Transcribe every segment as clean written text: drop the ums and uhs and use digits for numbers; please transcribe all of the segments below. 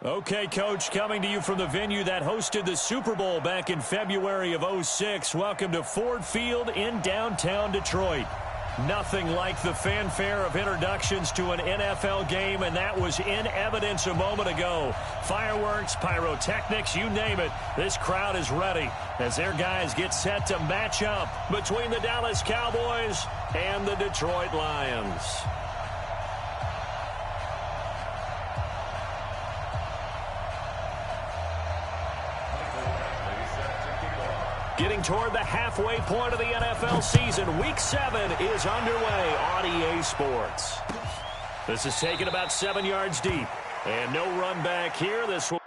Okay, Coach, coming to you from the venue that hosted the Super Bowl back in February of '06. Welcome to Ford Field in downtown Detroit. Nothing like the fanfare of introductions to an NFL game, and that was in evidence a moment ago. Fireworks, pyrotechnics, you name it. This crowd is ready as their guys get set to match up between the Dallas Cowboys and the Detroit Lions. Getting toward the halfway point of the NFL season, Week 7 is underway on EA Sports. This is taken about 7 yards deep, and no run back here. This will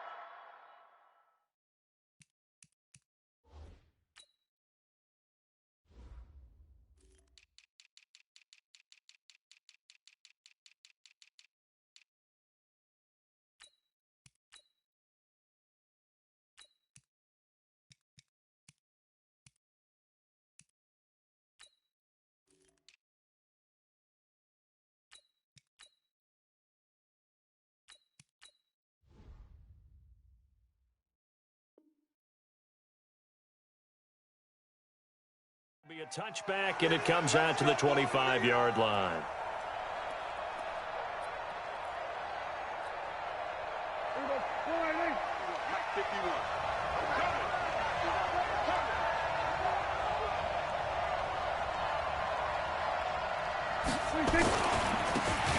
be a touchback, and it comes out to the 25-yard line.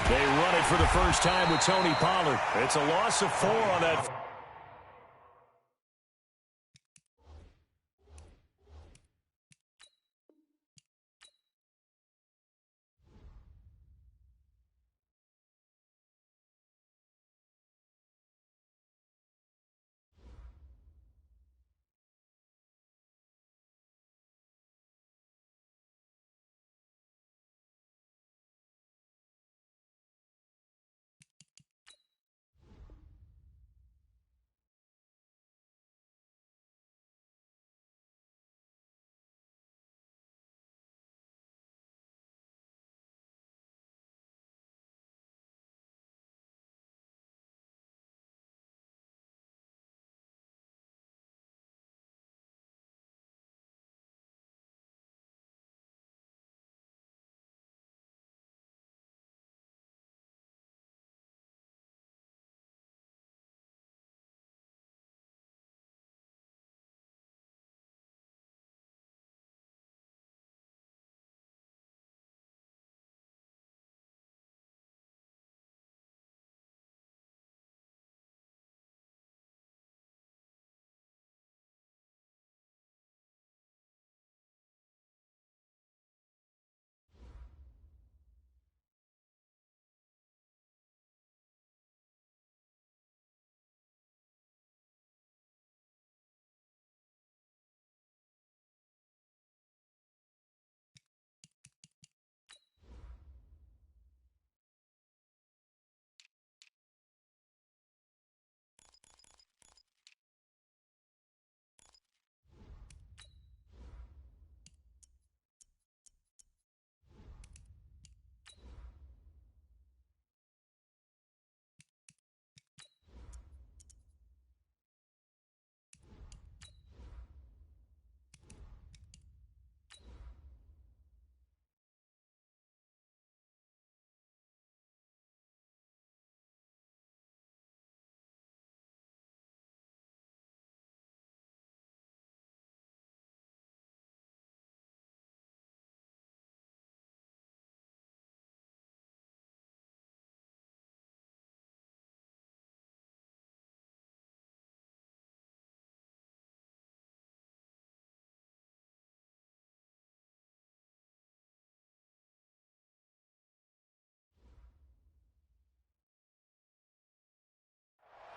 They run it for the first time with Tony Pollard. It's a loss of 4 on that.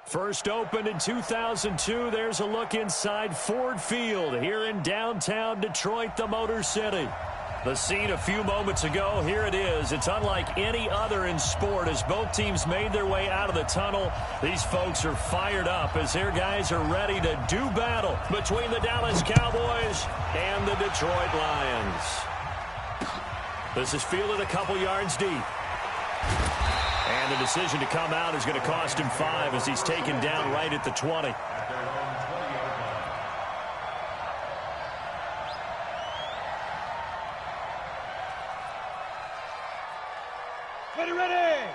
First opened in 2002, there's a look inside Ford Field here in downtown Detroit, the Motor City. The scene a few moments ago, here it is. It's unlike any other in sport as both teams made their way out of the tunnel. These folks are fired up as their guys are ready to do battle between the Dallas Cowboys and the Detroit Lions. This is fielded a couple yards deep. And the decision to come out is going to cost him 5 as he's taken down right at the 20. Ready.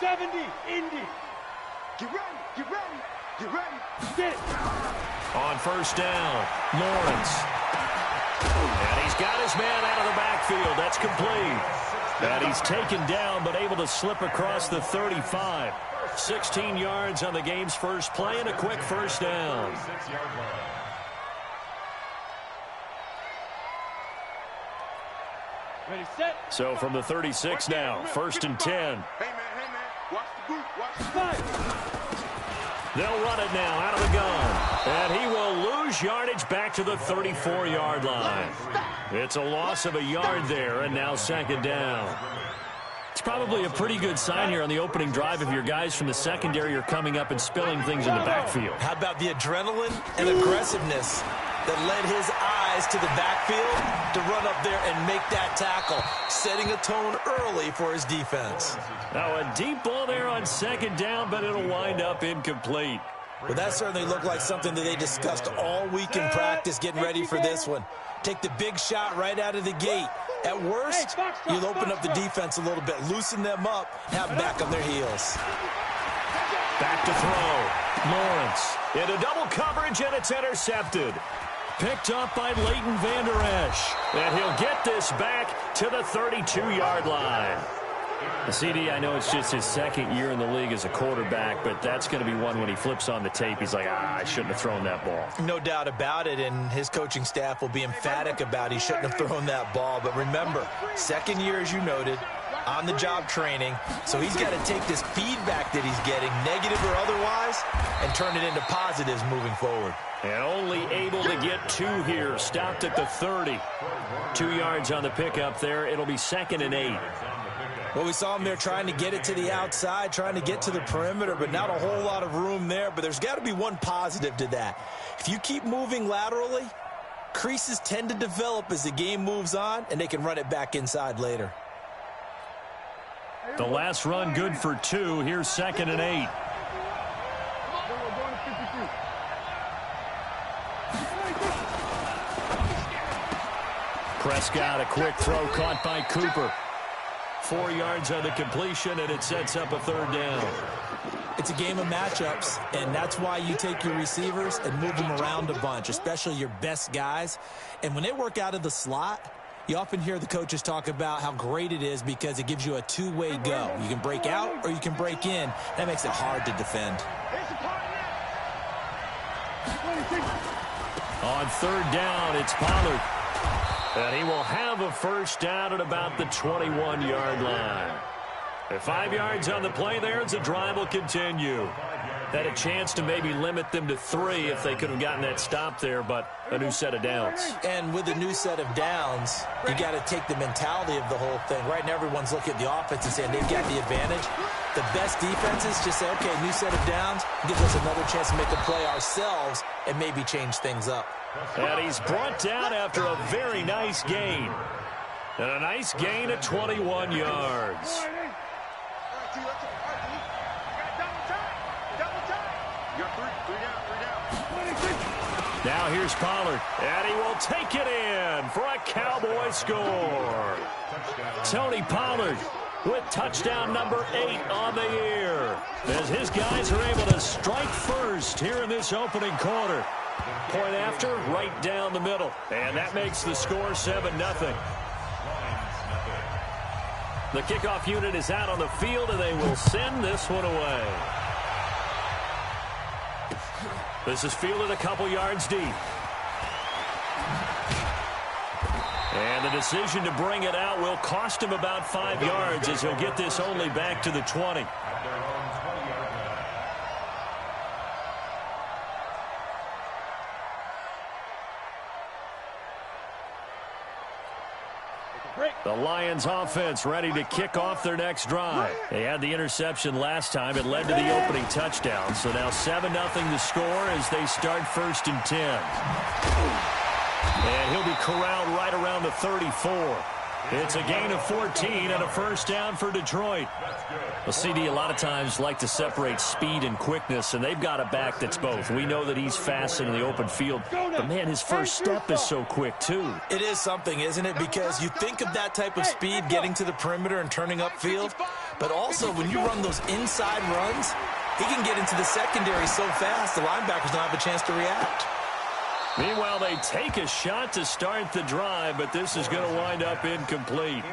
70, Indy. Get ready. Get it. On first down, Lawrence. And he's got his man out of the backfield. That's complete. And he's taken down but able to slip across the 35. 16 yards on the game's first play and a quick first down. Ready, set. So from the 36 now, first and 10. Hey, man. Watch the boot. Watch the slide. They'll run it now out of the gun. And he will lose yardage back to the 34-yard line. It's a loss of a yard there, and now second down. It's probably a pretty good sign here on the opening drive if your guys from the secondary are coming up and spilling things in the backfield. How about the adrenaline and aggressiveness that led his eyes to the backfield to run up there and make that tackle, setting a tone early for his defense. Now a deep ball there on second down, but it'll wind up incomplete. Well, that certainly looked like something that they discussed all week in practice getting ready for this one. Take the big shot right out of the gate. At worst, you'll open up the defense a little bit, loosen them up, have them back on their heels. Back to throw. Lawrence into double coverage, and it's intercepted. Picked up by Leighton Vander Esch. And he'll get this back to the 32-yard line. The CD, I know it's just his second year in the league as a quarterback, but that's going to be one when he flips on the tape. He's like, I shouldn't have thrown that ball. No doubt about it, and his coaching staff will be emphatic about he shouldn't have thrown that ball. But remember, second year, as you noted, on-the-job training, so he's got to take this feedback that he's getting, negative or otherwise, and turn it into positives moving forward. And only able to get 2 here. Stopped at the 30. 2 yards on the pickup there. It'll be second and 8. Well, we saw him there trying to get it to the outside, trying to get to the perimeter, but not a whole lot of room there. But there's got to be one positive to that. If you keep moving laterally, creases tend to develop as the game moves on, and they can run it back inside later. The last run good for 2. Here's second and 8. Prescott, a quick throw caught by Cooper. 4 yards on the completion, and it sets up a third down. It's a game of matchups, and that's why you take your receivers and move them around a bunch, especially your best guys. And when they work out of the slot, you often hear the coaches talk about how great it is because it gives you a two-way go. You can break out or you can break in. That makes it hard to defend. On third down, it's Pollard. And he will have a first down at about the 21-yard line. At 5 yards on the play there, as the drive will continue. Had a chance to maybe limit them to 3 if they could have gotten that stop there, but a new set of downs. And with a new set of downs, you got to take the mentality of the whole thing. Right now, everyone's looking at the offense and saying they've got the advantage. The best defenses just say, okay, new set of downs, gives us another chance to make a play ourselves and maybe change things up. And he's brought down after a very nice gain. And a nice gain of 21 yards. Now here's Pollard, and he will take it in for a Cowboy score. Tony Pollard with touchdown number 8 on the year, as his guys are able to strike first here in this opening quarter. Point after, right down the middle, and that makes the score 7-0. The kickoff unit is out on the field, and they will send this one away. This is fielded a couple yards deep. And the decision to bring it out will cost him about 5 yards as he'll get this only back to the 20. The Lions offense ready to kick off their next drive. They had the interception last time. It led to the opening touchdown. So now 7-0 the score as they start first and 10. And he'll be corralled right around the 34. It's a gain of 14 and a first down for Detroit. Well, CD, a lot of times like to separate speed and quickness, and they've got a back that's both. We know that he's fast in the open field, but, man, his first step is so quick, too. It is something, isn't it? Because you think of that type of speed getting to the perimeter and turning upfield, but also when you run those inside runs, he can get into the secondary so fast the linebackers don't have a chance to react. Meanwhile, they take a shot to start the drive, but this is going to wind up incomplete.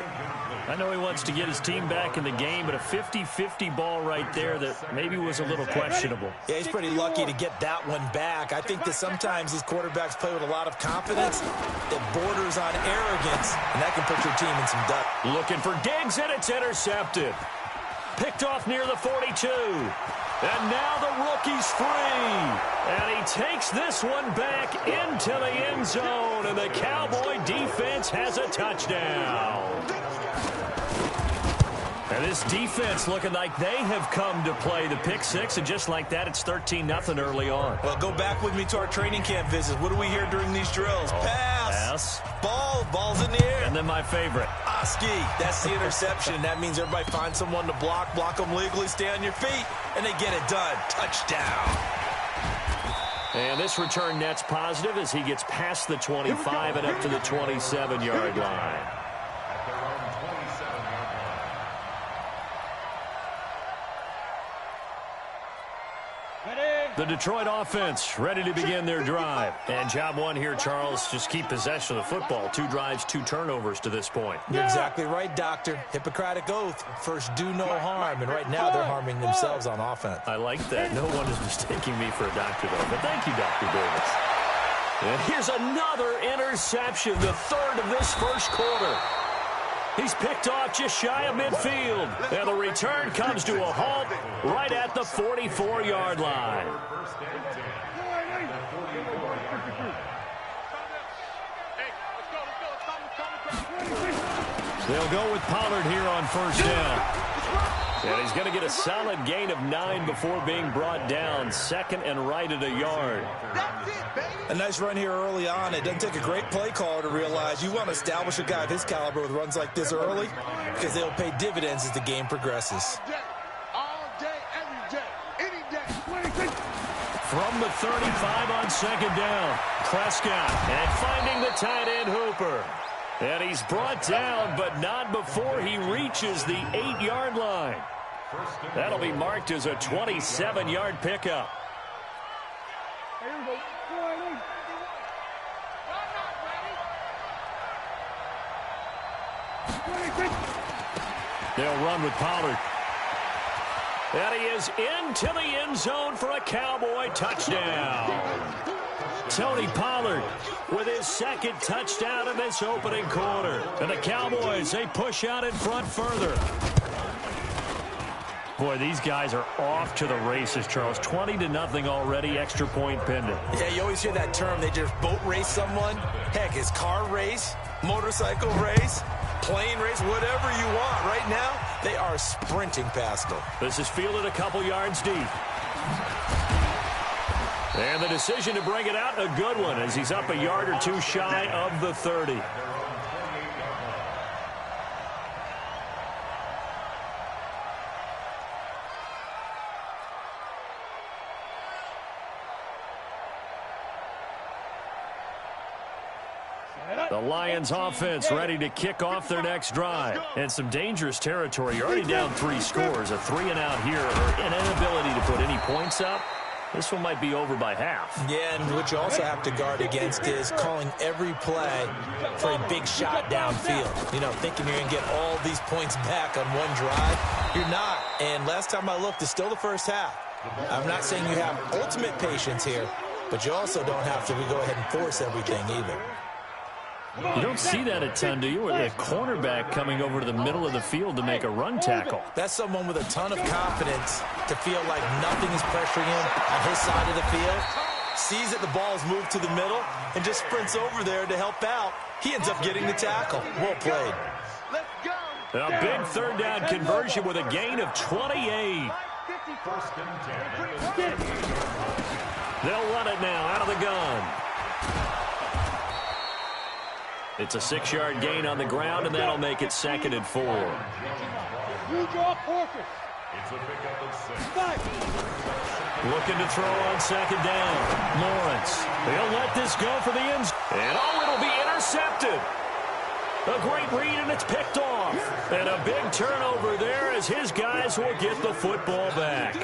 I know he wants to get his team back in the game, but a 50-50 ball right there that maybe was a little questionable. Yeah, he's pretty lucky to get that one back. I think that sometimes these quarterbacks play with a lot of confidence that borders on arrogance, and that can put your team in some dust. Looking for Diggs, and it's intercepted. Picked off near the 42. And now the rookie's free. And he takes this one back into the end zone. And the Cowboy defense has a touchdown. And this defense looking like they have come to play the pick six. And just like that, it's 13-0 early on. Well, go back with me to our training camp visits. What do we hear during these drills? Pass. Ball's in the air. And then my favorite. Oski. That's the interception. That means everybody finds someone to block them legally, stay on your feet, and they get it done. Touchdown. And this return net's positive as he gets past the 25 and up to the 27-yard line. The Detroit offense ready to begin their drive. And job one here, Charles, just keep possession of the football. 2 drives, 2 turnovers to this point. You're exactly right, Doctor. Hippocratic oath. First, do no harm. And right now, they're harming themselves on offense. I like that. No one is mistaking me for a doctor, though. But thank you, Dr. Davis. And here's another interception, the third of this first quarter. He's picked off just shy of midfield. And the return comes to a halt right at the 44-yard line. They'll go with Pollard here on first down. And he's going to get a solid gain of 9 before being brought down. Second and right at a yard. A nice run here early on. It doesn't take a great play caller to realize you want to establish a guy of his caliber with runs like this early because they'll pay dividends as the game progresses. All day, every day, any day. From the 35 on second down, Prescott, and finding the tight end Hooper. And he's brought down, but not before he reaches the 8-yard line. That'll be marked as a 27-yard pickup. They'll run with Pollard. And he is into the end zone for a Cowboy touchdown. Tony Pollard with his second touchdown in this opening quarter. And the Cowboys, they push out in front further. Boy, these guys are off to the races, Charles. 20-0 already, extra point pending. Yeah, you always hear that term. They just boat race someone. Heck, it's car race, motorcycle race, plane race, whatever you want. Right now, they are sprinting past them. This is fielded a couple yards deep. And the decision to bring it out, a good one, as he's up a yard or 2 shy of the 30. The Lions offense ready to kick off their next drive. And some dangerous territory. You're already down 3 scores. A 3-and-out here, or an inability to put any points up. This one might be over by half. Yeah, and what you also have to guard against is calling every play for a big shot downfield. You know, thinking you're going to get all these points back on one drive. You're not. And last time I looked, it's still the first half. I'm not saying you have ultimate patience here, but you also don't have to go ahead and force everything either. You don't see that a ton, do you? With a cornerback coming over to the middle of the field to make a run tackle. That's someone with a ton of confidence to feel like nothing is pressuring him on his side of the field. Sees that the ball's moved to the middle and just sprints over there to help out. He ends up getting the tackle. Well played. A big third down conversion with a gain of 28. They'll run it now out of the gun. It's a 6-yard gain on the ground, and that'll make it 2nd and 4. You draw focus. It's a pickup of 6. Looking to throw on 2nd down. Lawrence. He'll let this go for the end. And it'll be intercepted. A great read, and it's picked off. And a big turnover there as his guys will get the football back.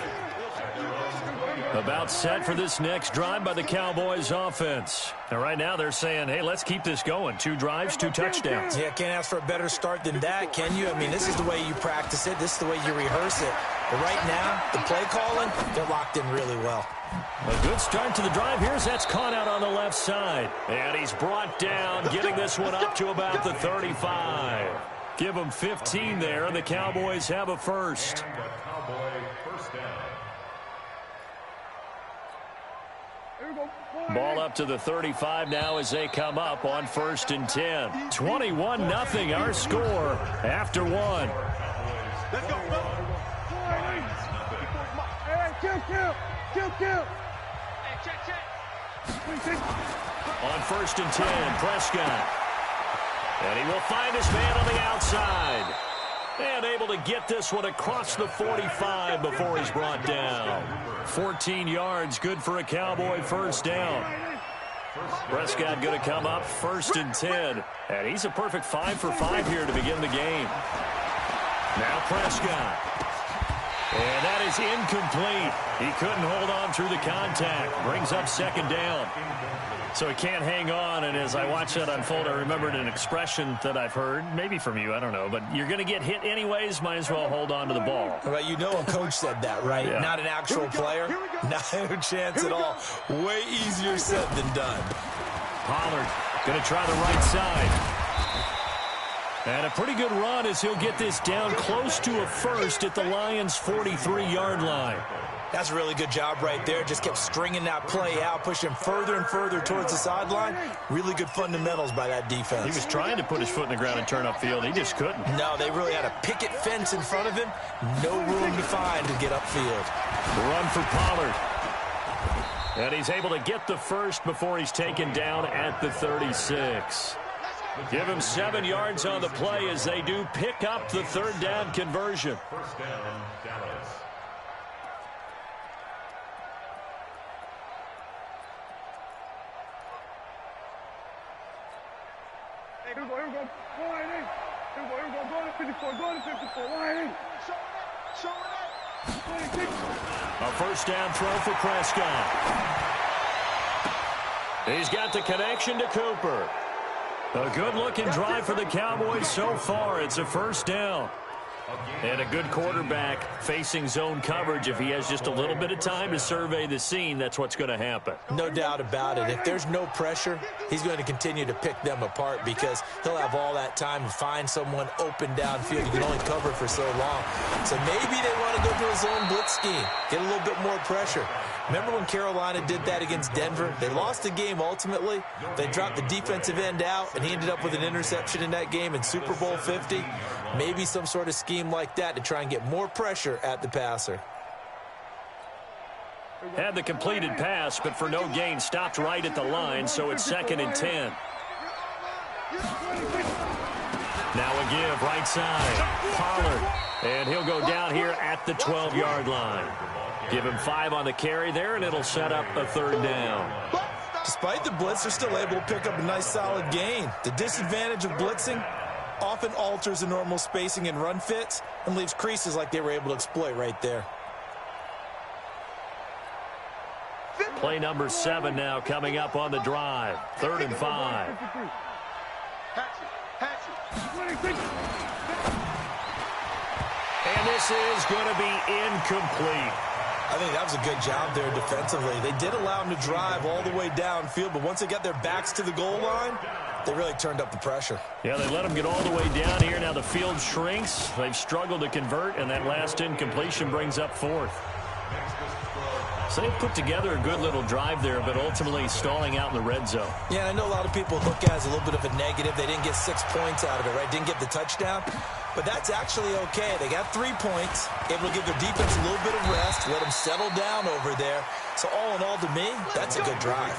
About set for this next drive by the Cowboys offense. And right now they're saying, hey, let's keep this going. 2 drives, 2 touchdowns. Yeah, can't ask for a better start than that, can you? I mean, this is the way you practice it. This is the way you rehearse it. But right now, the play calling, they're locked in really well. A good start to the drive. Here's that's caught out on the left side. And he's brought down, getting this one up to about the 35. Give them 15 there, and the Cowboys have a first. Ball up to the 35 now as they come up on 1st and 10. 21-0 our score after 1. Let's go. Kill. Hey, check. On 1st and 10, Prescott. And he will find his man on the outside. And able to get this one across the 45 before he's brought down. 14 yards, good for a Cowboy first down. Prescott going to come up 1st and 10. And he's a perfect 5 for 5 here to begin the game. Now Prescott. And that is incomplete. He couldn't hold on through the contact. Brings up 2nd down. So he can't hang on, and as I watch that unfold, I remembered an expression that I've heard, maybe from you, I don't know, but you're going to get hit anyways, might as well hold on to the ball. Well, you know a coach said that, right? Yeah. Not an actual player. Not a chance at all. Way easier said than done. Pollard going to try the right side. And a pretty good run as he'll get this down close to a first at the Lions' 43-yard line. That's a really good job right there. Just kept stringing that play out, pushing further and further towards the sideline. Really good fundamentals by that defense. He was trying to put his foot in the ground and turn upfield. He just couldn't. No, they really had a picket fence in front of him. No room to find to get upfield. The run for Pollard. And he's able to get the first before he's taken down at the 36. Give him 7 yards on the play as they do pick up the 3rd down conversion. First down, Dallas. Here we go. Go to 54. A first down throw for Prescott. He's got the connection to Cooper. A good-looking drive for the Cowboys so far. It's a first down. And a good quarterback facing zone coverage. If he has just a little bit of time to survey the scene, that's what's going to happen. No doubt about it. If there's no pressure, he's going to continue to pick them apart because he'll have all that time to find someone open downfield. You can only cover for so long. So maybe they want to go to a zone blitz scheme, get a little bit more pressure. Remember when Carolina did that against Denver? They lost the game ultimately. They dropped the defensive end out, and he ended up with an interception in that game in Super Bowl 50. Maybe some sort of scheme like that to try and get more pressure at the passer. Had the completed pass, but for no gain, stopped right at the line, so it's 2nd and 10. Now a give, right side. Pollard, and he'll go down here at the 12-yard line. Give him 5 on the carry there, and it'll set up a 3rd down. Despite the blitz, they're still able to pick up a nice solid gain. The disadvantage of blitzing often alters the normal spacing and run fits and leaves creases like they were able to exploit right there. Play number 7 now coming up on the drive. 3rd and 5. And this is going to be incomplete. I think that was a good job there defensively. They did allow them to drive all the way downfield, but once they got their backs to the goal line, they really turned up the pressure. Yeah, they let them get all the way down here. Now the field shrinks. They've struggled to convert, and that last incompletion brings up 4th. So they put together a good little drive there, but ultimately stalling out in the red zone. Yeah, I know a lot of people look at it as a little bit of a negative. They didn't get 6 points out of it, right? Didn't get the touchdown. But that's actually okay. They got 3 points, able to give their defense a little bit of rest, let them settle down over there. So all in all, to me, that's a good drive.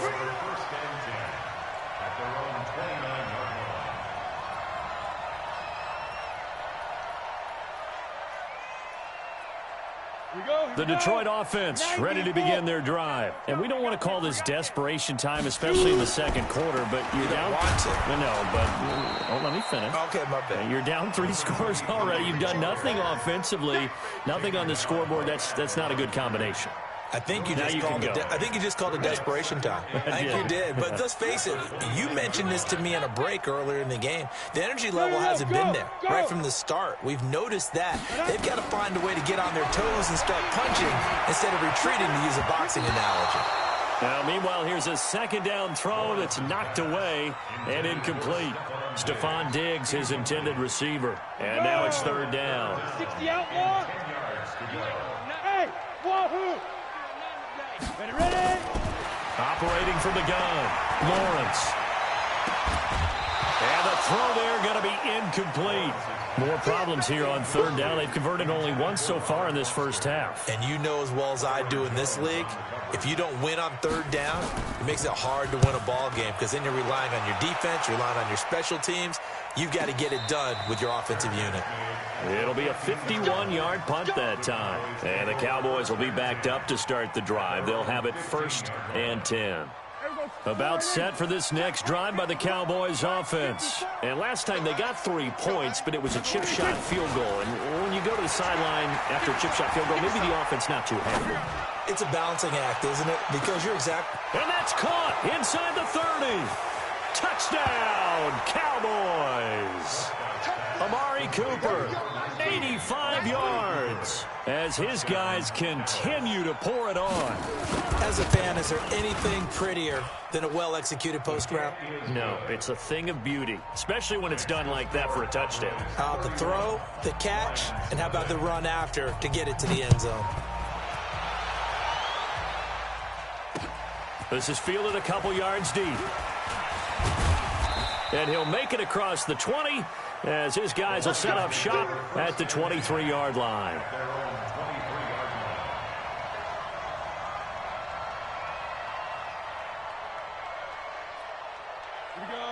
The Detroit offense ready to begin their drive. And we don't want to call this desperation time, especially in the second quarter, but you're down. No, but let me finish. Okay, my bad. You're down 3 scores already. You've done nothing offensively, nothing on the scoreboard. That's not a good combination. I think you just called it desperation time. I think you did. But let's face it, you mentioned this to me in a break earlier in the game. The energy level hasn't been there right from the start. We've noticed that. They've got to find a way to get on their toes and start punching instead of retreating, to use a boxing analogy. Now, meanwhile, here's a second down throw that's knocked away and incomplete. Stephon Diggs, his intended receiver. And now it's third down. 60 out more. Hey, wahoo! Ready? Operating from the gun, Lawrence. And the throw there going to be incomplete. More problems here on third down. They've converted only once so far in this first half. And you know as well as I do in this league, if you don't win on third down, it makes it hard to win a ball game because then you're relying on your defense, you're relying on your special teams. You've got to get it done with your offensive unit. It'll be a 51-yard punt that time. And the Cowboys will be backed up to start the drive. They'll have it 1st and 10. About set for this next drive by the Cowboys offense. And last time they got 3 points, but it was a chip shot field goal. And when you go to the sideline after a chip shot field goal, maybe the offense not too happy. It's a balancing act, isn't it? Because you're And that's caught inside the 30. Touchdown, Cowboys. Amari Cooper, 85 yards, as his guys continue to pour it on. As a fan, is there anything prettier than a well-executed post route? No, it's a thing of beauty, especially when it's done like that for a touchdown. How about the throw, the catch, and how about the run after to get it to the end zone? This is fielded a couple yards deep. And he'll make it across the 20 as his guys will set up shop at the 23-yard line.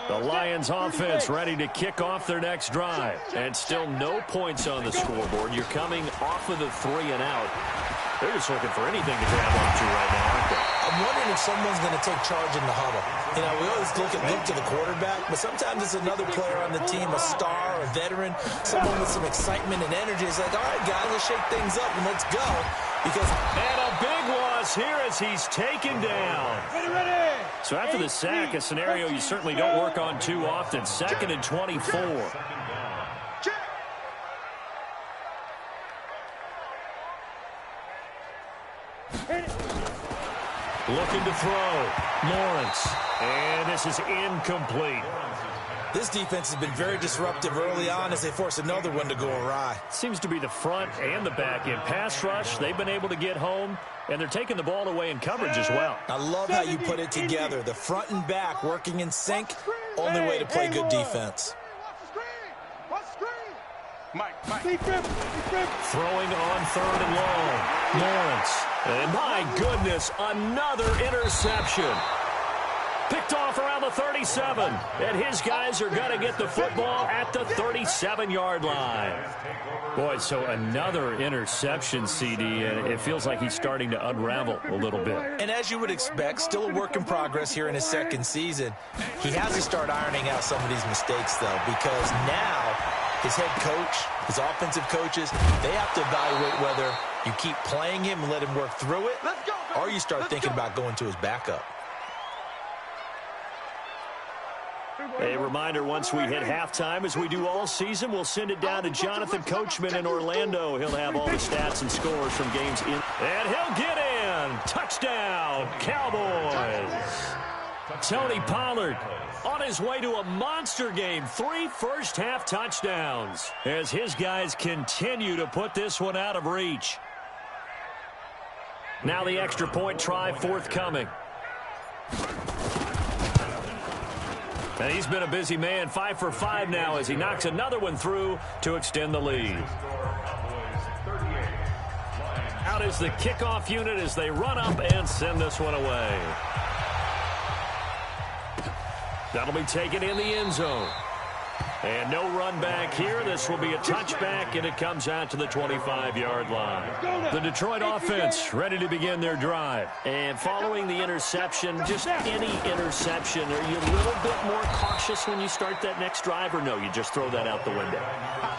The Lions offense ready to kick off their next drive. And still no points on the scoreboard. You're coming off of the 3 and out. They're just looking for anything to grab onto right now, aren't they? I'm wondering if someone's going to take charge in the huddle. You know, we always look to the quarterback, but sometimes it's another player on the team, a star, a veteran, someone with some excitement and energy. It's like, all right, guys, let's shake things up and let's go. And a big loss here as he's taken down. Ready. So after the sack, a scenario you certainly don't work on too often. 2nd and 24. Looking to throw. Lawrence. And this is incomplete. This defense has been very disruptive early on as they force another one to go awry. Seems to be the front and the back end. Pass rush, they've been able to get home, and they're taking the ball away in coverage as well. I love how you put it together. The front and back working in sync. Only way to play good defense. Mike. Throwing on 3rd and long. Lawrence. And my goodness, another interception. Picked off around the 37. And his guys are going to get the football at the 37-yard line. Boy, so another interception, CD, and it feels like he's starting to unravel a little bit. And as you would expect, still a work in progress here in his 2nd season. He has to start ironing out some of these mistakes, though, because now his head coach, his offensive coaches, they have to evaluate whether you keep playing him and let him work through it, or you start thinking about going to his backup. A reminder, once we hit halftime, as we do all season, we'll send it down to Jonathan Coachman in Orlando. He'll have all the stats and scores from games in. And he'll get in. Touchdown, Cowboys. Tony Pollard on his way to a monster game. 3 first-half touchdowns as his guys continue to put this one out of reach. Now the extra point try forthcoming. And he's been a busy man, 5 for 5 now as he knocks another one through to extend the lead. Out is the kickoff unit as they run up and send this one away. That'll be taken in the end zone. And no run back here. This will be a touchback, and it comes out to the 25-yard line. The Detroit offense ready to begin their drive. And following the interception, just any interception, are you a little bit more cautious when you start that next drive, or no, you just throw that out the window?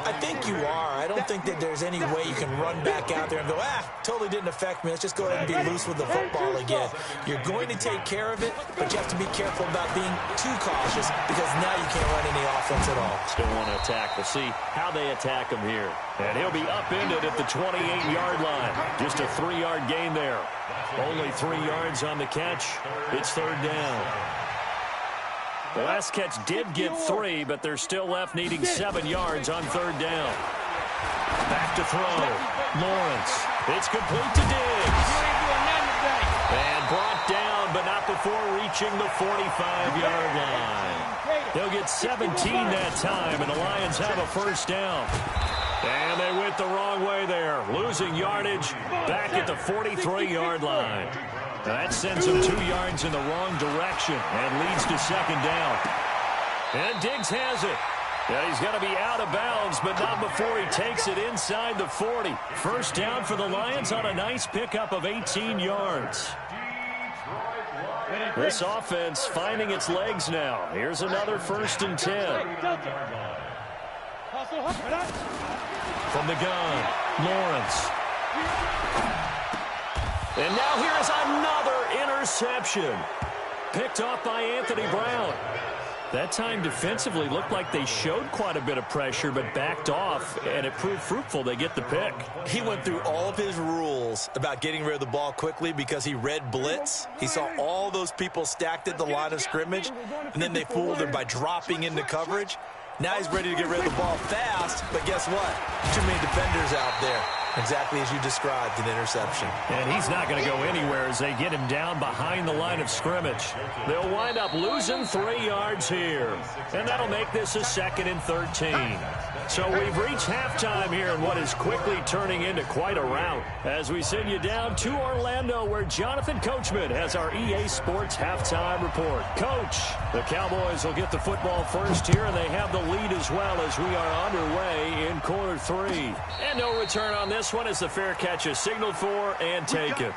I think you are. I don't think that there's any way you can run back out there and go, totally didn't affect me. Let's just go ahead and be loose with the football again. You're going to take care of it, but you have to be careful about being too cautious because now you can't run any offense at all. Still want to attack. We'll see how they attack him here. And he'll be upended at the 28-yard line. Just a 3-yard gain there. Only 3 yards on the catch. It's third down. The last catch did get 3, but they're still left needing 7 yards on third down. Back to throw. Lawrence. It's complete to Diggs. And brought down, but not before reaching the 45-yard line. They'll get 17 that time, and the Lions have a first down. And they went the wrong way there, losing yardage back at the 43-yard line. Now that sends them 2 yards in the wrong direction and leads to second down. And Diggs has it. Yeah, he's got to be out of bounds, but not before he takes it inside the 40. First down for the Lions on a nice pickup of 18 yards. This offense finding its legs now. Here's another 1st and 10. From the gun, Lawrence. And now here is another interception. Picked off by Anthony Brown. That time defensively looked like they showed quite a bit of pressure but backed off, and it proved fruitful. They get the pick. He went through all of his rules about getting rid of the ball quickly because he read blitz. He saw all those people stacked at the line of scrimmage, and then they fooled him by dropping into coverage. Now he's ready to get rid of the ball fast, but guess what? Too many defenders out there. Exactly as you described, an interception. And he's not going to go anywhere as they get him down behind the line of scrimmage. They'll wind up losing 3 yards here. And that'll make this a 2nd and 13. So we've reached halftime here in what is quickly turning into quite a rout. As we send you down to Orlando, where Jonathan Coachman has our EA Sports halftime report. Coach, the Cowboys will get the football first here, and they have the lead as well as we are underway in quarter 3. And no return on this one as the fair catch is signaled for and taken.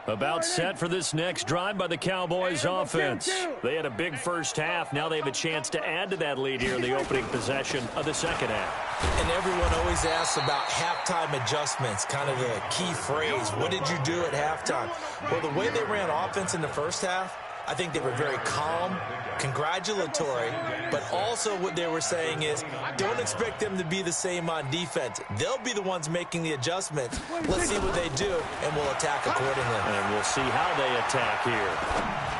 About set for this next drive by the Cowboys offense. They had a big first half. Now they have a chance to add to that lead here in the opening possession of the second half. And everyone always asks about halftime adjustments, kind of the key phrase. What did you do at halftime? Well, the way they ran offense in the first half, I think they were very calm, congratulatory, but also what they were saying is don't expect them to be the same on defense. They'll be the ones making the adjustments. Let's see what they do, and we'll attack accordingly. And we'll see how they attack here.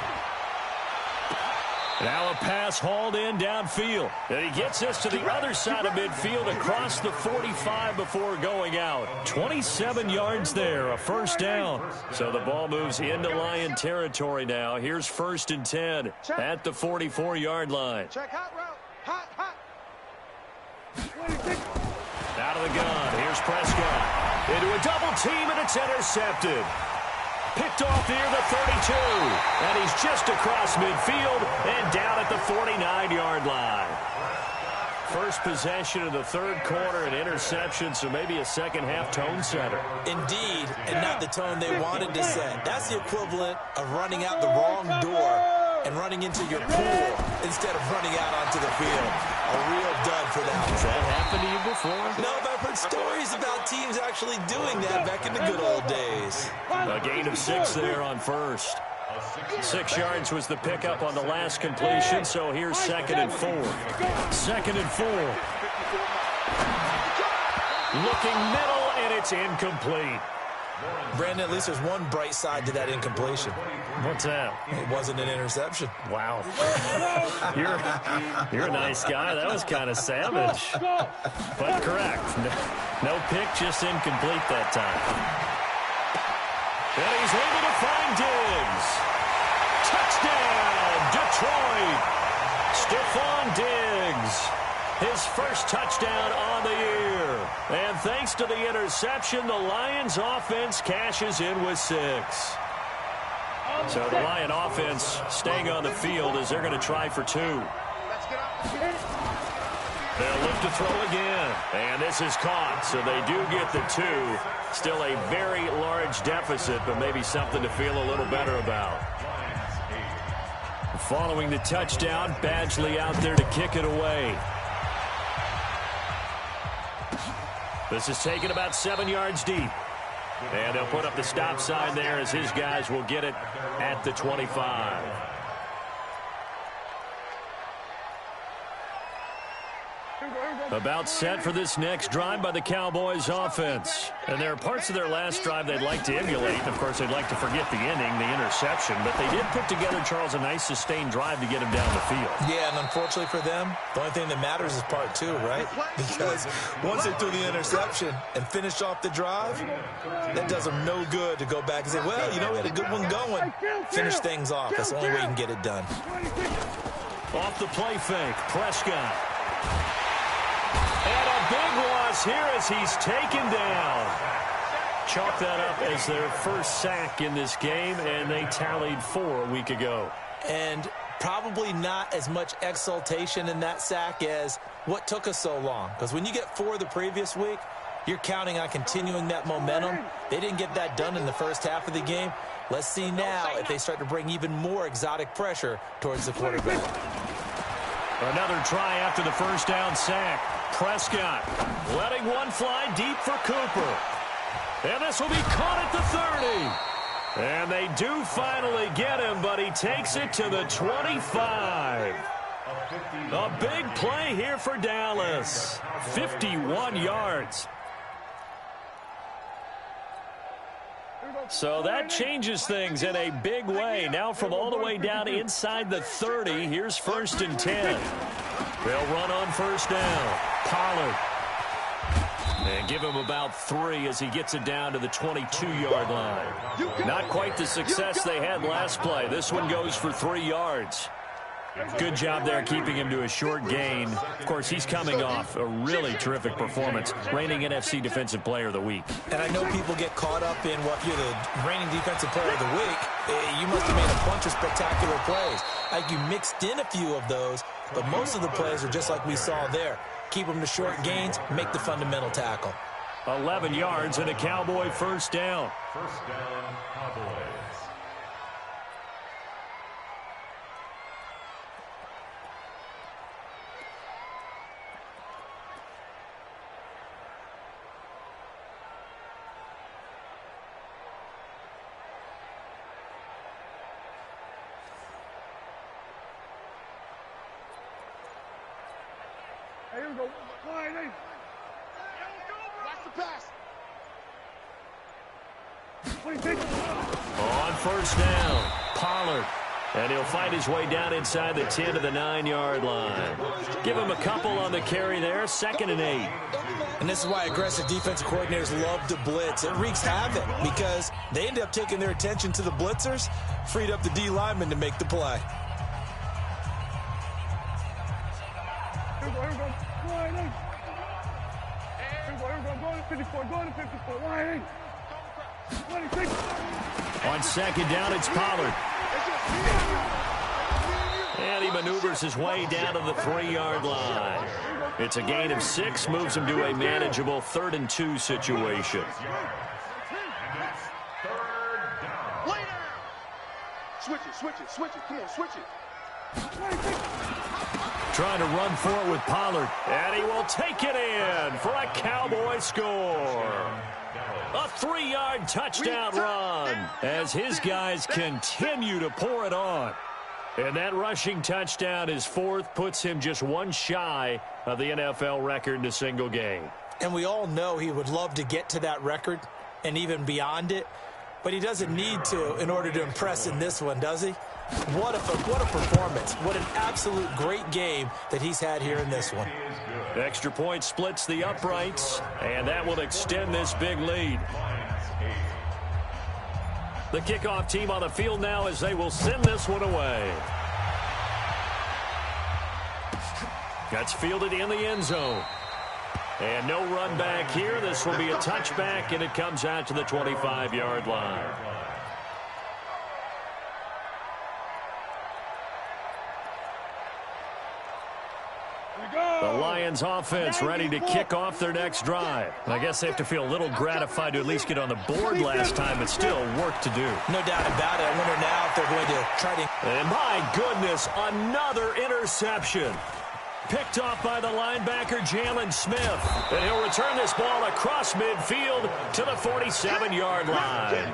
Now a pass hauled in downfield. And he gets us to the other side of midfield across the 45 before going out. 27 yards there, a first down. So the ball moves into Lion territory now. Here's 1st and 10 at the 44-yard line. Check hot route. Hot. Out of the gun. Here's Prescott. Into a double team, and it's intercepted. Picked off near the 32. And he's just across midfield and down at the 49-yard line. First possession of the third quarter, an interception, so maybe a second-half tone setter. Indeed, and not the tone they wanted to set. That's the equivalent of running out the wrong door and running into your pool instead of running out onto the field. A real dud for that one. Has that happened to you before? No, but I've heard stories about teams actually doing that back in the good old days. A gain of 6 there on first. 6 yards was the pickup on the last completion, so here's 2nd and 4. 2nd and 4. Looking middle, and it's incomplete. Brandon, at least there's one bright side to that incompletion. What's that? It wasn't an interception. Wow. You're a nice guy. That was kind of savage. But correct. No pick, just incomplete that time. And he's able to find Diggs. Touchdown, Detroit. Stephon Diggs His first touchdown on the year. And thanks to the interception, the Lions offense cashes in with 6. So the Lion offense staying on the field as they're going to try for 2. They'll look to throw again. And this is caught, so they do get the 2. Still a very large deficit, but maybe something to feel a little better about. Following the touchdown, Badgley out there to kick it away. This is taken about 7 yards deep. And they'll put up the stop sign there as his guys will get it at the 25. About set for this next drive by the Cowboys offense. And there are parts of their last drive they'd like to emulate. Of course, they'd like to forget the inning, the interception. But they did put together, Charles, a nice sustained drive to get him down the field. Yeah, and unfortunately for them, the only thing that matters is part 2, right? Because once they threw the interception and finished off the drive, that does them no good to go back and say, well, you know, we had a good one going. Finish things off. That's the only way you can get it done. Off the play fake, Prescott. And a big loss here as he's taken down. Chalk that up as their first sack in this game, and they tallied 4 a week ago. And probably not as much exultation in that sack as what took us so long. Because when you get 4 the previous week, you're counting on continuing that momentum. They didn't get that done in the first half of the game. Let's see now if they start to bring even more exotic pressure towards the quarterback. Another try after the first down sack. Prescott letting one fly deep for Cooper. And this will be caught at the 30. And they do finally get him, but he takes it to the 25. A big play here for Dallas. 51 yards. So that changes things in a big way. Now from all the way down inside the 30, here's 1st and 10. They'll run on first down. Pollard. And give him about 3 as he gets it down to the 22-yard line. Not quite the success they had last play. This one goes for 3 yards. Good job there keeping him to a short gain. Of course, he's coming off a really terrific performance, reigning NFC Defensive Player of the Week. And I know people get caught up in, well, if you're the reigning Defensive Player of the Week, you must have made a bunch of spectacular plays. Like you mixed in a few of those, but most of the plays are just like we saw there. Keep them to short gains, make the fundamental tackle. 11 yards and a Cowboy first down. First down, Cowboys. Here we go. Wide in. Watch the pass. On first down, Pollard. And he'll find his way down inside the 10 to the 9-yard line. Give him a couple on the carry there, 2nd and 8. And this is why aggressive defensive coordinators love to blitz. It wreaks havoc because they end up taking their attention to the blitzers, freed up the D lineman to make the play. Here we go. Wide in. Here we go. Go to 54. Go to 54. Wide in. 26. On 2nd down, it's Pollard. And he maneuvers his way down to the 3-yard line. It's a gain of 6, moves him to a manageable 3rd and 2 situation. Switch it. Come on, switch it. Trying to run for it with Pollard. And he will take it in for a Cowboy score. A 3-yard touchdown run as his guys continue to pour it on. And that rushing touchdown is 4th, puts him just 1 shy of the NFL record in a single game. And we all know he would love to get to that record and even beyond it, but he doesn't need to in order to impress in this one, does he? What a performance. What an absolute great game that he's had here in this one. Extra point splits the uprights, and that will extend this big lead. The kickoff team on the field now as they will send this one away. That's fielded in the end zone. And no run back here. This will be a touchback, and it comes out to the 25-yard line. The Lions offense ready to kick off their next drive. I guess they have to feel a little gratified to at least get on the board last time, but still work to do. No doubt about it. I wonder now if they're going to try to... And my goodness, another interception. Picked off by the linebacker, Jalen Smith. And he'll return this ball across midfield to the 47-yard line.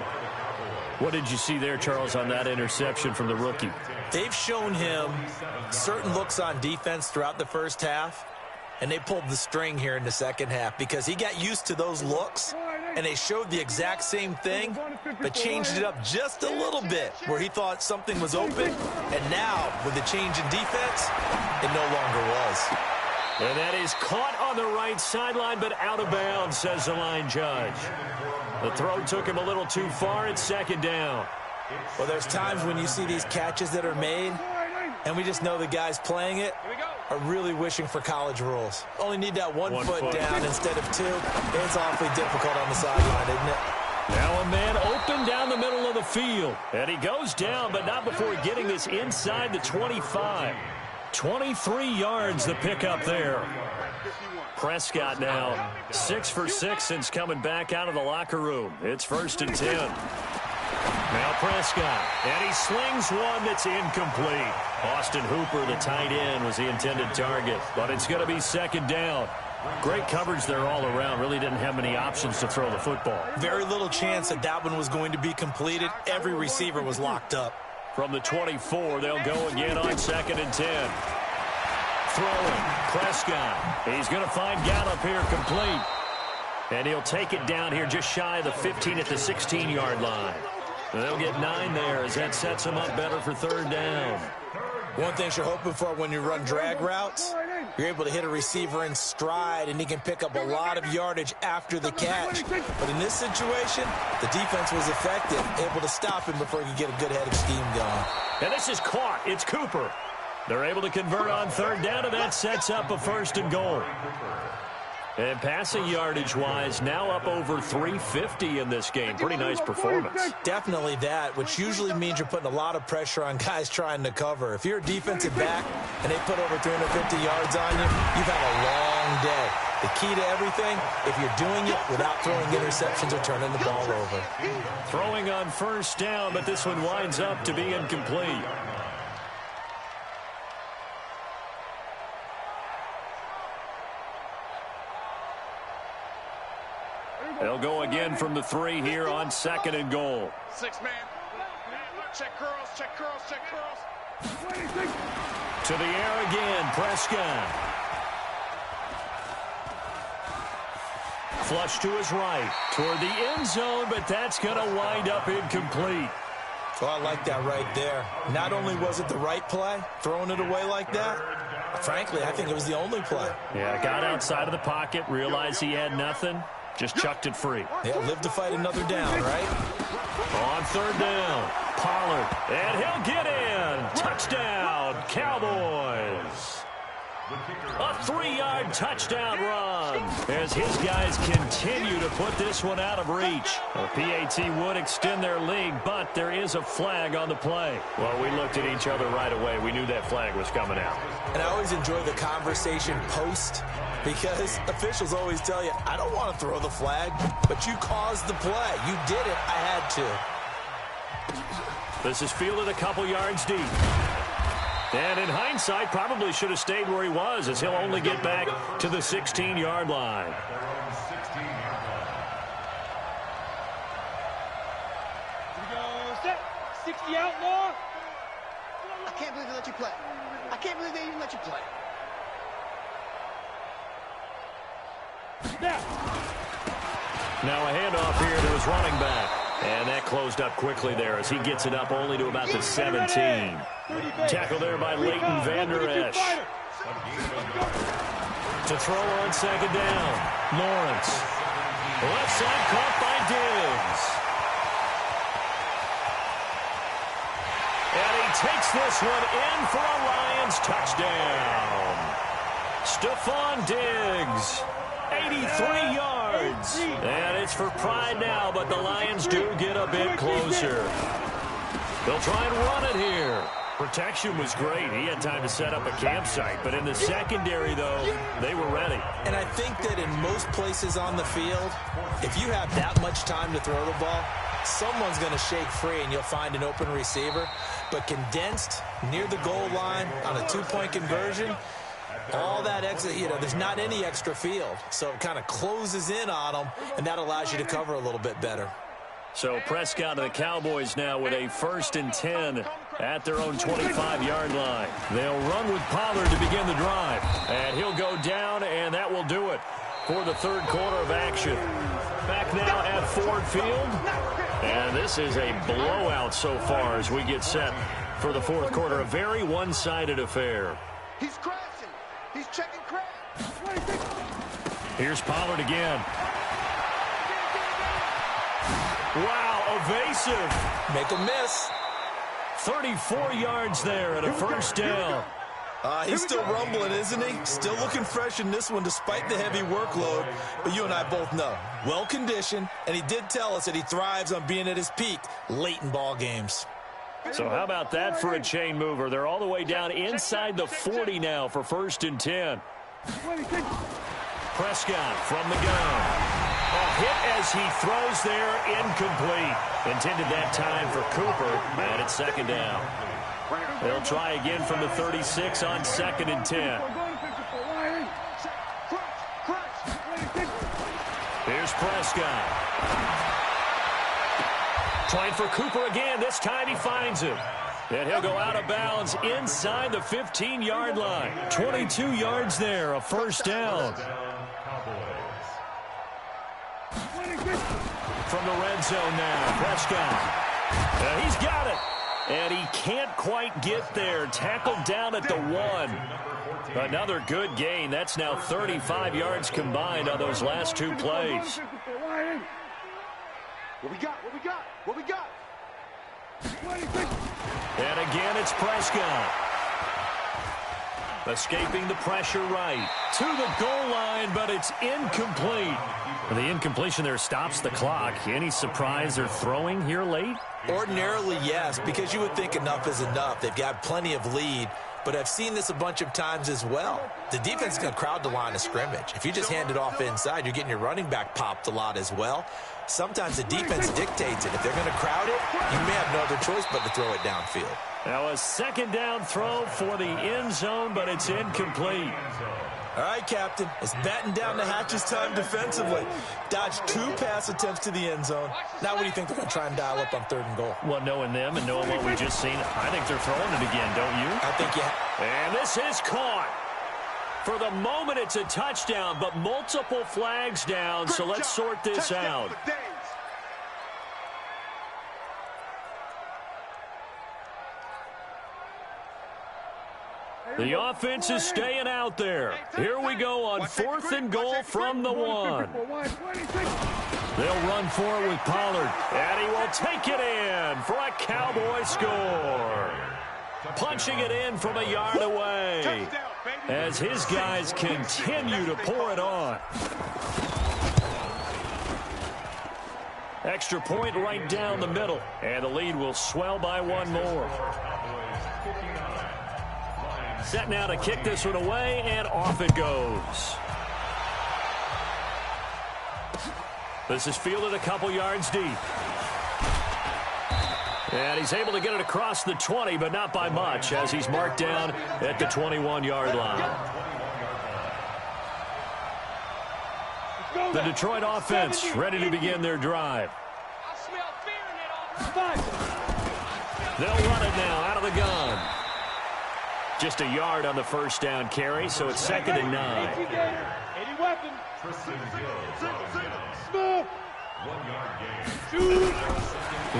What did you see there, Charles, on that interception from the rookie? They've shown him certain looks on defense throughout the first half, and they pulled the string here in the second half because he got used to those looks, and they showed the exact same thing, but changed it up just a little bit where he thought something was open, and now, with the change in defense, it no longer was. And that is caught on the right sideline, but out of bounds, says the line judge. The throw took him a little too far. It's second down. Well, there's times when you see these catches that are made, and we just know the guys playing it are really wishing for college rules. Only need that one foot down instead of two. It's awfully difficult on the sideline, isn't it? Now a man open down the middle of the field. And he goes down, but not before getting this inside the 25. 23 yards the pickup there. Prescott now 6 for 6 since coming back out of the locker room. It's 1st and 10. Now Prescott, and he slings one that's incomplete. Austin Hooper, the tight end, was the intended target, but it's going to be second down. Great coverage there all around. Really didn't have many options to throw the football. Very little chance that that one was going to be completed. Every receiver was locked up. From the 24, they'll go again on 2nd and 10. Throwing, Prescott. He's going to find Gallup here complete. And he'll take it down here just shy of the 15 at the 16-yard line. They'll get 9 there as that sets them up better for 3rd down. One thing you're hoping for when you run drag routes, you're able to hit a receiver in stride, and he can pick up a lot of yardage after the catch. But in this situation, the defense was effective, able to stop him before he could get a good head of steam going. And this is caught. It's Cooper. They're able to convert on 3rd down, and that sets up a 1st and goal. And passing yardage-wise, now up over 350 in this game. Pretty nice performance. Definitely that, which usually means you're putting a lot of pressure on guys trying to cover. If you're a defensive back and they put over 350 yards on you, you've had a long day. The key to everything, if you're doing it without throwing interceptions or turning the ball over. Throwing on 1st down, but this one winds up to be incomplete. They'll go again from the 3 here on 2nd and goal. 6-man. Check curls, check curls, check curls. To the air again, Prescott. Flush to his right, toward the end zone, but that's going to wind up incomplete. Oh, I like that right there. Not only was it the right play, throwing it away like that, frankly, I think it was the only play. Yeah, got outside of the pocket, realized he had nothing. Just chucked it free. Yeah, live to fight another down, right? On 3rd down, Pollard, and he'll get in. Touchdown, Cowboys. A 3-yard touchdown run as his guys continue to put this one out of reach. The PAT would extend their lead, but there is a flag on the play. Well, we looked at each other right away. We knew that flag was coming out. And I always enjoy the conversation post because officials always tell you, I don't want to throw the flag, but you caused the play. You did it. I had to. This is fielded a couple yards deep. And in hindsight, probably should have stayed where he was as he'll only get back to the 16-yard line. Here we go, set. 60 outlaw. I can't believe they let you play. I can't believe they even let you play. Snap. Now a handoff here to his running back. And that closed up quickly there as he gets it up only to about the 17. Tackle there by Leighton Vander Esch. To throw on 2nd down. Lawrence. Left side caught by Diggs. And he takes this one in for a Lions touchdown. Stephon Diggs, 83 yards. And it's for pride now, but the Lions do get a bit closer. They'll try and run it here. Protection was great. He had time to set up a campsite. But in the secondary, though, they were ready. And I think that in most places on the field, if you have that much time to throw the ball, someone's going to shake free and you'll find an open receiver. But condensed near the goal line on a two-point conversion, all that extra, there's not any extra field. So it kind of closes in on them, and that allows you to cover a little bit better. So Prescott and the Cowboys now with a 1st and 10 at their own 25-yard line. They'll run with Pollard to begin the drive. And he'll go down, and that will do it for the third quarter of action. Back now at Ford Field. And this is a blowout so far as we get set for the fourth quarter. A very one-sided affair. He's crashing. He's checking crash. Here's Pollard again. Wow, evasive. Make a miss. 34 yards there and a first down. He's still rumbling, isn't he? Still looking fresh in this one despite the heavy workload. But you and I both know, well-conditioned, and he did tell us that he thrives on being at his peak late in ball games. So how about that for a chain mover? They're all the way down inside the 40 now for 1st and 10. Prescott from the gun. A hit as he throws there, incomplete. Intended that time for Cooper, and it's 2nd down. They'll try again from the 36 on 2nd and 10. Here's Prescott. Trying for Cooper again. This time he finds him. And he'll go out of bounds inside the 15-yard line. 22 yards there, a first down. From the red zone now, Prescott. He's got it. And he can't quite get there. Tackled down at the 1. Another good gain. That's now 35 yards combined on those last 2 plays. What we got? What we got? What we got? And again, it's Prescott. Escaping the pressure right. To the goal line, but it's incomplete. The incompletion there stops the clock. Any surprise they're throwing here late? Ordinarily, yes, because you would think enough is enough. They've got plenty of lead, but I've seen this a bunch of times as well. The defense is going to crowd the line of scrimmage. If you just hand it off inside, you're getting your running back popped a lot as well. Sometimes the defense dictates it. If they're going to crowd it, you may have no other choice but to throw it downfield. Now a 2nd down throw for the end zone, but it's incomplete. All right, Captain, it's batten down the hatches time defensively. Dodged 2 pass attempts to the end zone. Now what do you think they're going to try and dial up on 3rd and goal? Well, knowing them and knowing what we just seen, I think they're throwing it again, don't you? I think yeah. And this is caught. For the moment, it's a touchdown, but multiple flags down, so let's sort this out. The offense is staying out there. Here we go on 4th and goal from the 1. They'll run for it with Pollard, and he will take it in for a Cowboy score. Punching it in from a yard away as his guys continue to pour it on. Extra point right down the middle, and the lead will swell by 1 more. Set now to kick this one away, and off it goes. This is fielded a couple yards deep. And he's able to get it across the 20, but not by much, as he's marked down at the 21-yard line. The Detroit offense ready to begin their drive. They'll run it now out of the gun. Just a yard on the first down carry, so it's 2nd and 9. Any weapon.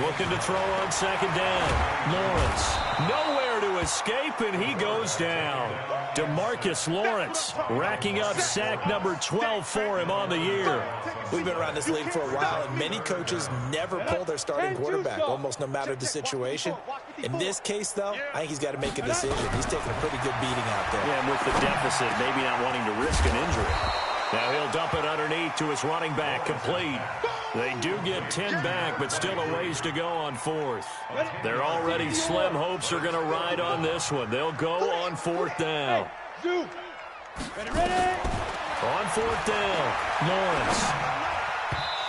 Looking to throw on 2nd down. Lawrence, nowhere to to escape, and he goes down. DeMarcus Lawrence racking up sack number 12 for him on the year. We've been around this league for a while, and many coaches never pull their starting quarterback, almost no matter the situation. In this case, though, I think he's got to make a decision. He's taking a pretty good beating out there. Yeah, and with the deficit, maybe not wanting to risk an injury. Now he'll dump it underneath to his running back, complete. They do get 10 back, but still a ways to go on fourth. They're already slim hopes are going to ride on this one. They'll go on fourth down. On fourth down, Lawrence.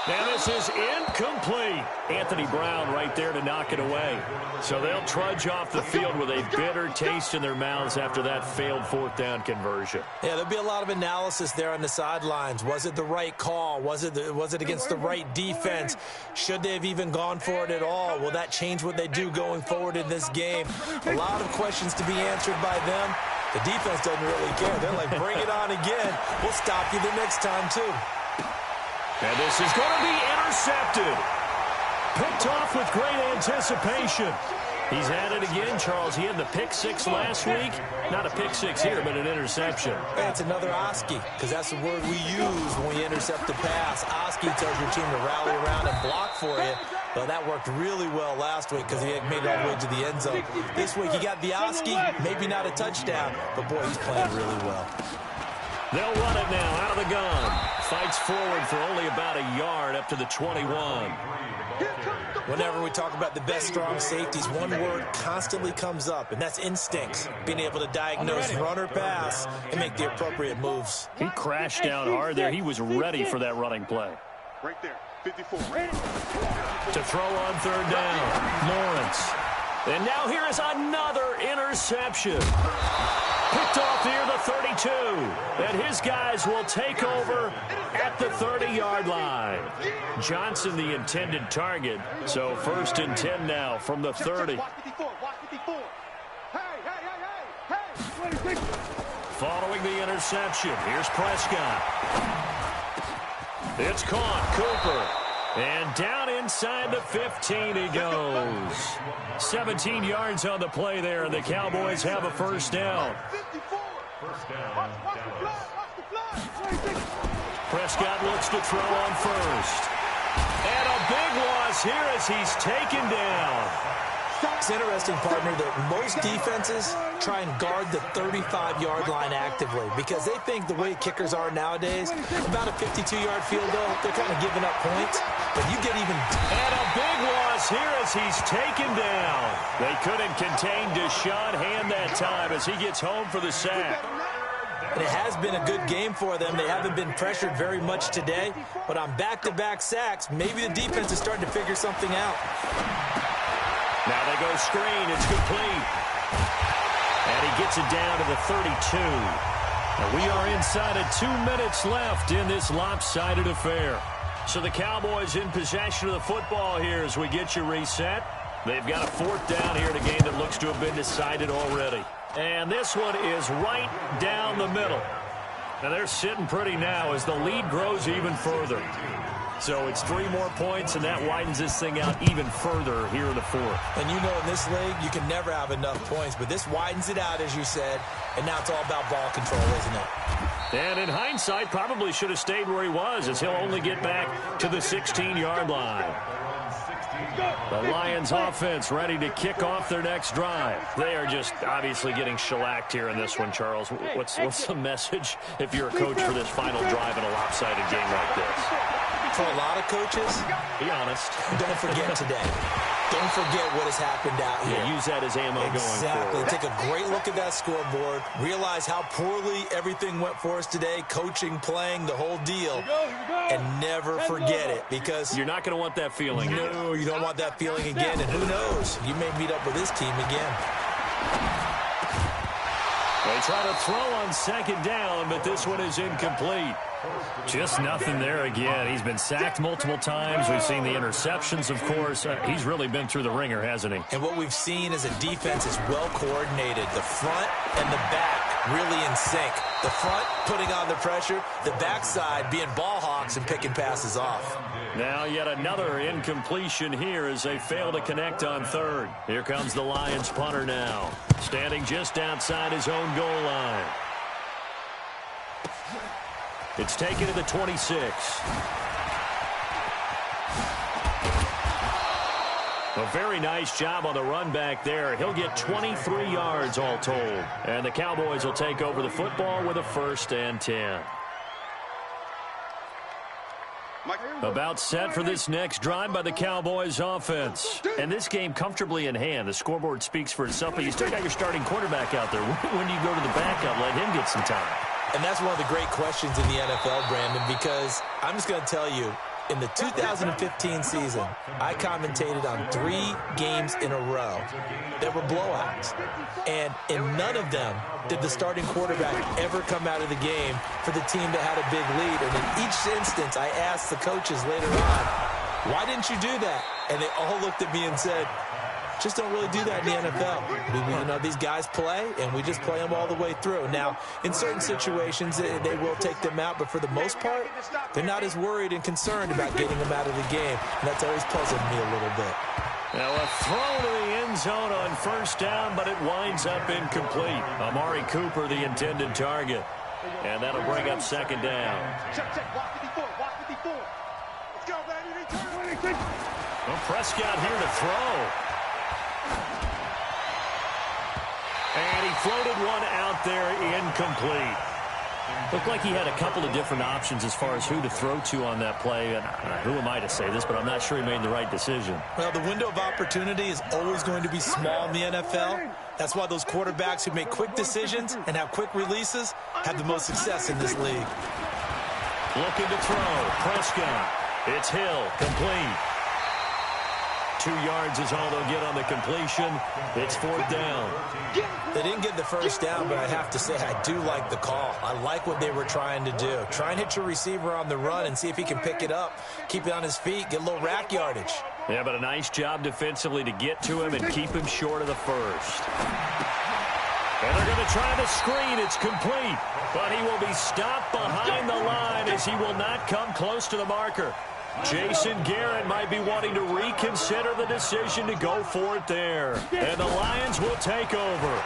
Now this is incomplete. Anthony Brown right there to knock it away. So they'll trudge off the field with a bitter taste in their mouths after that failed fourth down conversion. Yeah, there'll be a lot of analysis there on the sidelines. Was it the right call? Was it against the right defense? Should they have even gone for it at all? Will that change what they do going forward in this game? A lot of questions to be answered by them. The defense doesn't really care. They're like, bring it on again. We'll stop you the next time, too. And this is going to be intercepted. Picked off with great anticipation. He's at it again, Charles. He had the pick six last week. Not a pick six here, but an interception. It's another Oski, because that's the word we use when we intercept a pass. Oski tells your team to rally around and block for you. Well, that worked really well last week because he had made it all the way to the end zone. This week he got the Oski, maybe not a touchdown, but boy, he's playing really well. They'll run it now out of the gun. Fights forward for only about a yard up to the 21. Whenever we talk about the best strong safeties, one word constantly comes up, and that's instincts. Being able to diagnose run or pass and make the appropriate moves. He crashed down hard there. He was ready for that running play. Right there, 54. To throw on third down, Lawrence. And now here is another interception. Picked off near the 32. And his guys will take over at the 30-yard line. Johnson the intended target. So 1st and 10 now from the 30. Following the interception, here's Prescott. It's caught. Cooper. And down inside the 15 he goes. 17 yards on the play there, and the Cowboys have a first down. Prescott looks to throw on first. And a big loss here as he's taken down. It's interesting, partner, that most defenses try and guard the 35-yard line actively because they think the way kickers are nowadays, about a 52-yard field goal, they're kind of giving up points. But you get even... And a big loss here as he's taken down. They couldn't contain Deshaun Hand that time as he gets home for the sack. And it has been a good game for them. They haven't been pressured very much today. But on back-to-back sacks, maybe the defense is starting to figure something out. Now they go screen. It's complete. And he gets it down to the 32. And we are inside of 2 minutes left in this lopsided affair. So the Cowboys in possession of the football here as we get you reset. They've got a fourth down here in a game that looks to have been decided already. And this one is right down the middle. And they're sitting pretty now as the lead grows even further. So it's 3 more points, and that widens this thing out even further here in the fourth. And you know in this league, you can never have enough points, but this widens it out, as you said, and now it's all about ball control, isn't it? And in hindsight, probably should have stayed where he was as he'll only get back to the 16-yard line. The Lions offense ready to kick off their next drive. They are just obviously getting shellacked here in this one, Charles. What's the message if you're a coach for this final drive in a lopsided game like this? For a lot of coaches, be honest, don't forget today. Don't forget what has happened out here. Yeah, use that as ammo going Exactly. forward. Take a great look at that scoreboard. Realize how poorly everything went for us today. Coaching, playing, the whole deal. And never forget it because... You're not going to want that feeling again. No, you don't want that feeling again. And who knows? You may meet up with this team again. They try to throw on second down, but this one is incomplete. Just nothing there again. He's been sacked multiple times. We've seen the interceptions, of course. He's really been through the ringer, hasn't he? And what we've seen is a defense is well coordinated. The front and the back really in sync. The front putting on the pressure, the backside being ball hawks and picking passes off. Now yet another incompletion here as they fail to connect on third. Here comes the Lions punter now, standing just outside his own goal line. It's taken to the 26. A very nice job on the run back there. He'll get 23 yards all told. And the Cowboys will take over the football with a 1st and 10. About set for this next drive by the Cowboys offense. And this game comfortably in hand. The scoreboard speaks for itself, but you still got your starting quarterback out there. When do you go to the backup? Let him get some time. And that's one of the great questions in the NFL, Brandon, because I'm just going to tell you, in the 2015 season, I commentated on 3 games in a row that were blowouts. And in none of them did the starting quarterback ever come out of the game for the team that had a big lead. And in each instance, I asked the coaches later on, why didn't you do that? And they all looked at me and said, just don't really do that in the NFL. These guys play, and we just play them all the way through. Now, in certain situations, they will take them out, but for the most part, they're not as worried and concerned about getting them out of the game, and that's always puzzled me a little bit. Now a throw to the end zone on 1st down, but it winds up incomplete. Amari Cooper, the intended target, and that'll bring up 2nd down. Check. Walk 54. Let's go, baby. Well, Prescott here to throw. And he floated one out there incomplete. Looked like he had a couple of different options as far as who to throw to on that play. And who am I to say this, but I'm not sure he made the right decision. Well, the window of opportunity is always going to be small in the NFL. That's why those quarterbacks who make quick decisions and have quick releases have the most success in this league. Looking to throw. Prescott. It's Hill. Complete. 2 yards is all they'll get on the completion. It's 4th down. They didn't get the 1st down, but I have to say I do like the call. I like what they were trying to do. Try and hit your receiver on the run and see if he can pick it up, keep it on his feet, get a little rack yardage. Yeah, but a nice job defensively to get to him and keep him short of the 1st. And they're going to try the screen. It's complete, but he will be stopped behind the line as he will not come close to the marker. Jason Garrett might be wanting to reconsider the decision to go for it there. And the Lions will take over.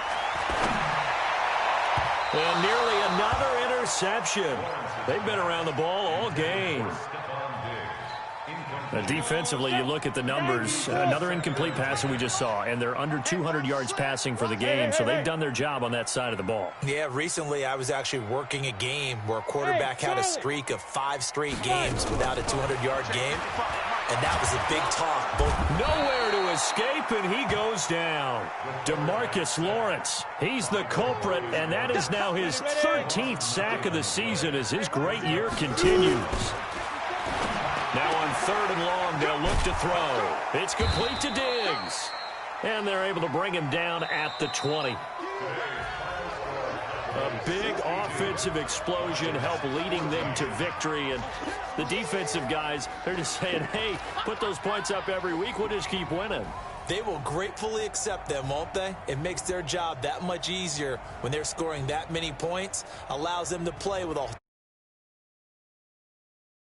And nearly another interception. They've been around the ball all game. Defensively, you look at the numbers. Another incomplete pass that we just saw, and they're under 200 yards passing for the game, so they've done their job on that side of the ball. Yeah, recently I was actually working a game where a quarterback had a streak of 5 straight games without a 200-yard game, and that was a big talk. Nowhere to escape, and he goes down. DeMarcus Lawrence, he's the culprit, and that is now his 13th sack of the season as his great year continues. Now on 3rd and long, they'll look to throw. It's complete to Diggs. And they're able to bring him down at the 20. A big offensive explosion helped leading them to victory. And the defensive guys, they're just saying, hey, put those points up every week. We'll just keep winning. They will gratefully accept them, won't they? It makes their job that much easier when they're scoring that many points, allows them to play with a